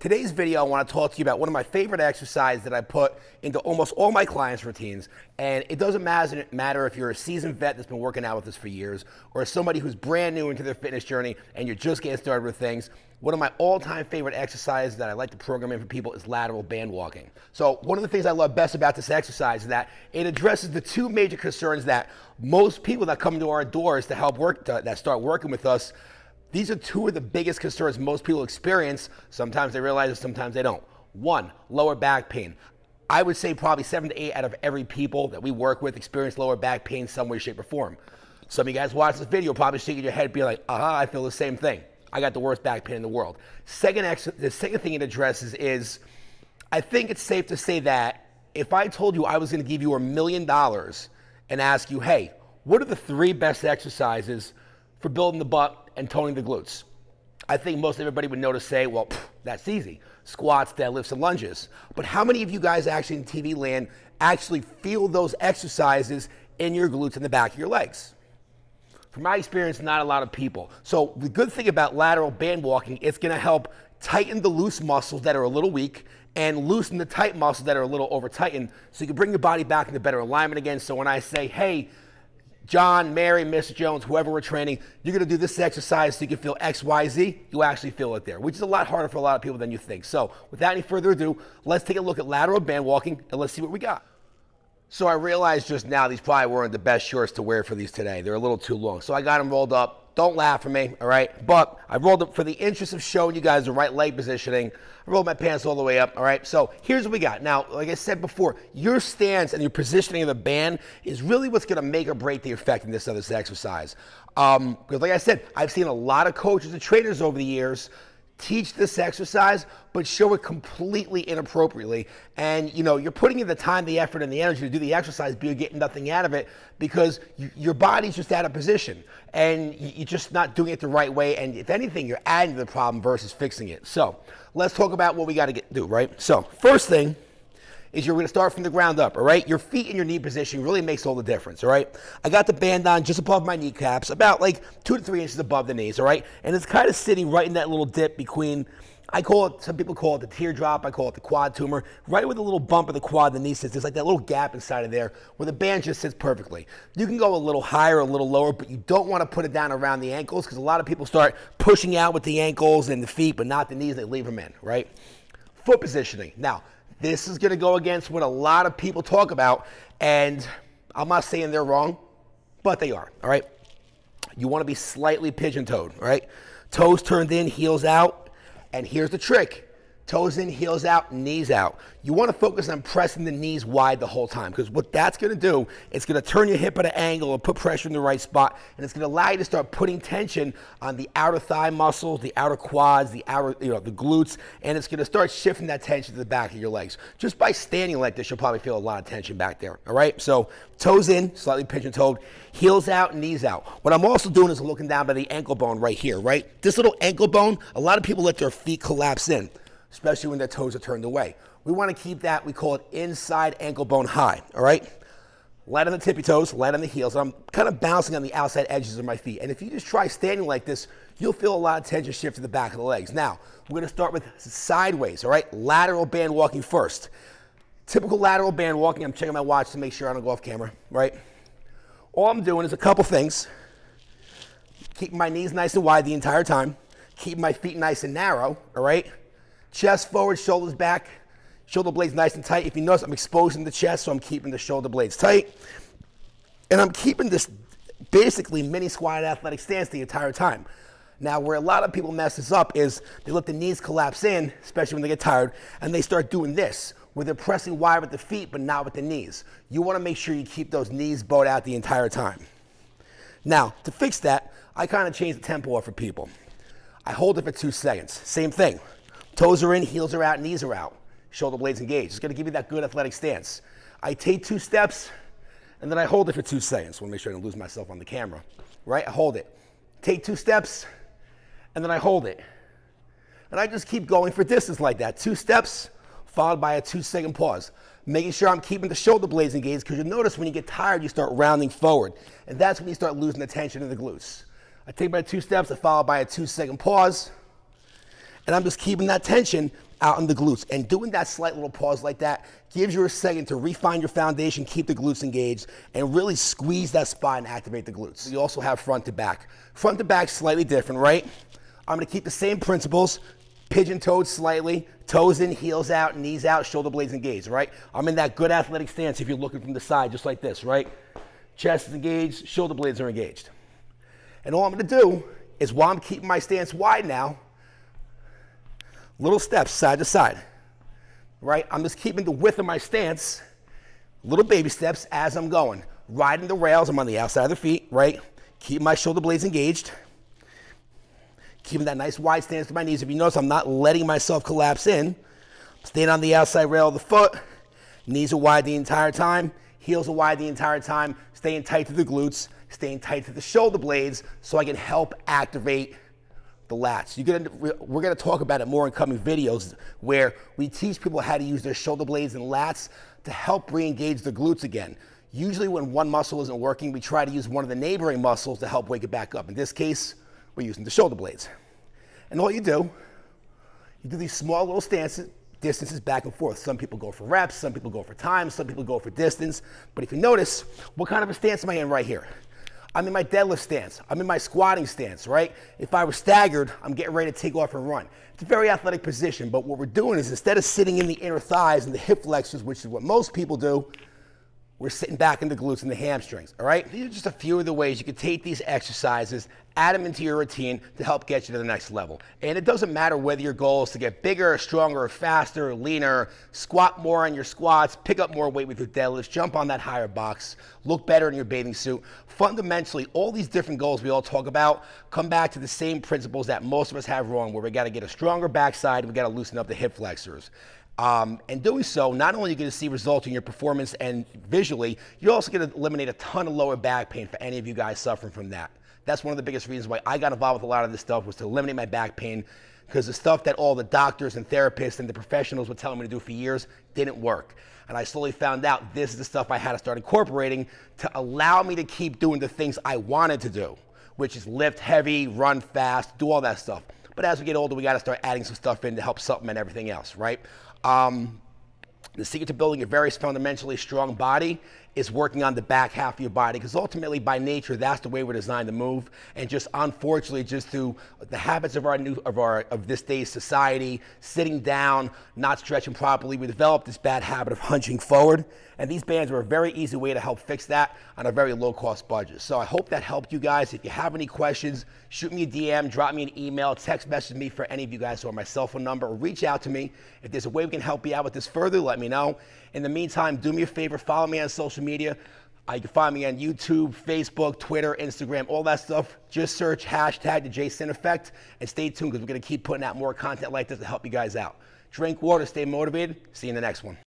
Today's video, I want to talk to you about one of my favorite exercises that I put into almost all my clients' routines. And it doesn't matter if you're a seasoned vet that's been working out with us for years, or somebody who's brand new into their fitness journey and you're just getting started with things. One of my all-time favorite exercises that I like to program in for people is lateral band walking. So one of the things I love best about this exercise is that it addresses the two major concerns that most people that come into our doors to help work, that start working with us, these are two of the biggest concerns most people experience. Sometimes they realize it, sometimes they don't. One, lower back pain. I would say probably 7 to 8 out of every people that we work with experience lower back pain some way, shape, or form. Some of you guys watch this video probably shaking your head, be like, I feel the same thing. I got the worst back pain in the world. The second thing it addresses is, I think it's safe to say that if I told you I was going to give you $1 million and ask you, hey, what are the 3 best exercises for building the butt and toning the glutes? I think most everybody would know to say, well, that's easy. Squats, deadlifts, and lunges. But how many of you guys actually in TV land actually feel those exercises in your glutes and the back of your legs? From my experience, not a lot of people. So the good thing about lateral band walking, it's gonna help tighten the loose muscles that are a little weak and loosen the tight muscles that are a little over tightened, so you can bring your body back into better alignment again. So when I say, hey, John, Mary, Mr. Jones, whoever we're training, you're gonna do this exercise so you can feel X, Y, Z, you actually feel it there, which is a lot harder for a lot of people than you think. So without any further ado, let's take a look at lateral band walking and let's see what we got. So I realized just now these probably weren't the best shorts to wear for these today. They're a little too long. So I got them rolled up. Don't laugh at me, all right? But I rolled up for the interest of showing you guys the right leg positioning. I rolled my pants all the way up, all right? So here's what we got. Now, like I said before, your stance and your positioning of the band is really what's gonna make or break the effectiveness of this exercise. Because like I said, I've seen a lot of coaches and trainers over the years teach this exercise, but show it completely inappropriately. And you know, you're putting in the time, the effort, and the energy to do the exercise, but you're getting nothing out of it because your body's just out of position and you're just not doing it the right way. And if anything, you're adding to the problem versus fixing it. So let's talk about what we got to do, right? So first thing is you're going to start from the ground up, all right? Your feet in your knee position really makes all the difference, all right? I got the band on just above my kneecaps, about like 2 to 3 inches above the knees, all right? And it's kind of sitting right in that little dip between, I call it, some people call it the teardrop, I call it the quad tumor, right where the little bump of the quad, the knee sits. There's like that little gap inside of there where the band just sits perfectly. You can go a little higher, a little lower, but you don't want to put it down around the ankles because a lot of people start pushing out with the ankles and the feet, but not the knees, they leave them in, right? Foot positioning. Now, this is going to go against what a lot of people talk about, and I'm not saying they're wrong, but they are, all right? You want to be slightly pigeon-toed, all right? Toes turned in, heels out, and here's the trick. Toes in, heels out, knees out. You want to focus on pressing the knees wide the whole time because what that's going to do, it's going to turn your hip at an angle and put pressure in the right spot, and it's going to allow you to start putting tension on the outer thigh muscles, the outer quads, the outer, the glutes, and it's going to start shifting that tension to the back of your legs. Just by standing like this, you'll probably feel a lot of tension back there, all right? So toes in, slightly pigeon-toed, heels out, knees out. What I'm also doing is looking down by the ankle bone right here, right? This little ankle bone, a lot of people let their feet collapse in, especially when their toes are turned away. We want to keep that, we call it inside ankle bone high, all right? Light on the tippy toes, light on the heels. I'm kind of bouncing on the outside edges of my feet. And if you just try standing like this, you'll feel a lot of tension shift to the back of the legs. Now, we're going to start with sideways, all right? Lateral band walking first. Typical lateral band walking, I'm checking my watch to make sure I don't go off camera, right? All I'm doing is a couple things. Keeping my knees nice and wide the entire time. Keeping my feet nice and narrow, all right? Chest forward, shoulders back, shoulder blades nice and tight. If you notice, I'm exposing the chest, so I'm keeping the shoulder blades tight. And I'm keeping this basically mini squat athletic stance the entire time. Now, where a lot of people mess this up is they let the knees collapse in, especially when they get tired, and they start doing this, where they're pressing wide with the feet, but not with the knees. You want to make sure you keep those knees bowed out the entire time. Now, to fix that, I kind of change the tempo up for people. I hold it for 2 seconds. Same thing. Toes are in, heels are out, knees are out. Shoulder blades engaged. It's going to give you that good athletic stance. I take 2 steps, and then I hold it for 2 seconds. I want to make sure I don't lose myself on the camera. Right? I hold it. Take 2 steps, and then I hold it. And I just keep going for distance like that. 2 steps, followed by a 2-second pause. Making sure I'm keeping the shoulder blades engaged, because you'll notice when you get tired, you start rounding forward. And that's when you start losing the tension in the glutes. I take my 2 steps, I follow by a 2-second pause. And I'm just keeping that tension out in the glutes. And doing that slight little pause like that gives you a second to refine your foundation, keep the glutes engaged, and really squeeze that spine and activate the glutes. You also have front to back. Front to back, slightly different, right? I'm gonna keep the same principles, pigeon-toed slightly, toes in, heels out, knees out, shoulder blades engaged, right? I'm in that good athletic stance if you're looking from the side, just like this, right? Chest is engaged, shoulder blades are engaged. And all I'm gonna do is, while I'm keeping my stance wide now, little steps side to side, right? I'm just keeping the width of my stance, little baby steps as I'm going. Riding the rails, I'm on the outside of the feet, right? Keep my shoulder blades engaged. Keeping that nice wide stance to my knees. If you notice, I'm not letting myself collapse in. Staying on the outside rail of the foot. Knees are wide the entire time. Heels are wide the entire time. Staying tight to the glutes. Staying tight to the shoulder blades so I can help activate the lats. We're gonna talk about it more in coming videos where we teach people how to use their shoulder blades and lats to help re-engage the glutes again. Usually when one muscle isn't working, we try to use one of the neighboring muscles to help wake it back up. In this case, we're using the shoulder blades. And all you do these small little distances back and forth. Some people go for reps, some people go for time, some people go for distance. But if you notice, what kind of a stance am I in right here? I'm in my deadlift stance. I'm in my squatting stance, right? If I were staggered, I'm getting ready to take off and run. It's a very athletic position, but what we're doing is, instead of sitting in the inner thighs and the hip flexors, which is what most people do, we're sitting back in the glutes and the hamstrings, all right? These are just a few of the ways you can take these exercises, add them into your routine to help get you to the next level. And it doesn't matter whether your goal is to get bigger, stronger, faster, leaner, squat more on your squats, pick up more weight with your deadlifts, jump on that higher box, look better in your bathing suit. Fundamentally, all these different goals we all talk about come back to the same principles that most of us have wrong, where we gotta get a stronger backside and we gotta loosen up the hip flexors. And doing so, not only are you going to see results in your performance and visually, you're also going to eliminate a ton of lower back pain for any of you guys suffering from that. That's one of the biggest reasons why I got involved with a lot of this stuff, was to eliminate my back pain, because the stuff that all the doctors and therapists and the professionals were telling me to do for years didn't work. And I slowly found out this is the stuff I had to start incorporating to allow me to keep doing the things I wanted to do, which is lift heavy, run fast, do all that stuff. But as we get older, we got to start adding some stuff in to help supplement everything else, right? The secret to building a very fundamentally strong body is working on the back half of your body, because ultimately, by nature, that's the way we're designed to move. And just unfortunately, just through the habits of this day's society, sitting down, not stretching properly, we developed this bad habit of hunching forward. And these bands are a very easy way to help fix that on a very low-cost budget. So I hope that helped you guys. If you have any questions, shoot me a DM, drop me an email, text message me for any of you guys who are my cell phone number, or reach out to me. If there's a way we can help you out with this further, let me know. In the meantime, do me a favor, follow me on social media. You can find me on YouTube, Facebook, Twitter, Instagram, all that stuff. Just search hashtag the Jason Effect, and stay tuned, because we're going to keep putting out more content like this to help you guys out. Drink water, stay motivated. See you in the next one.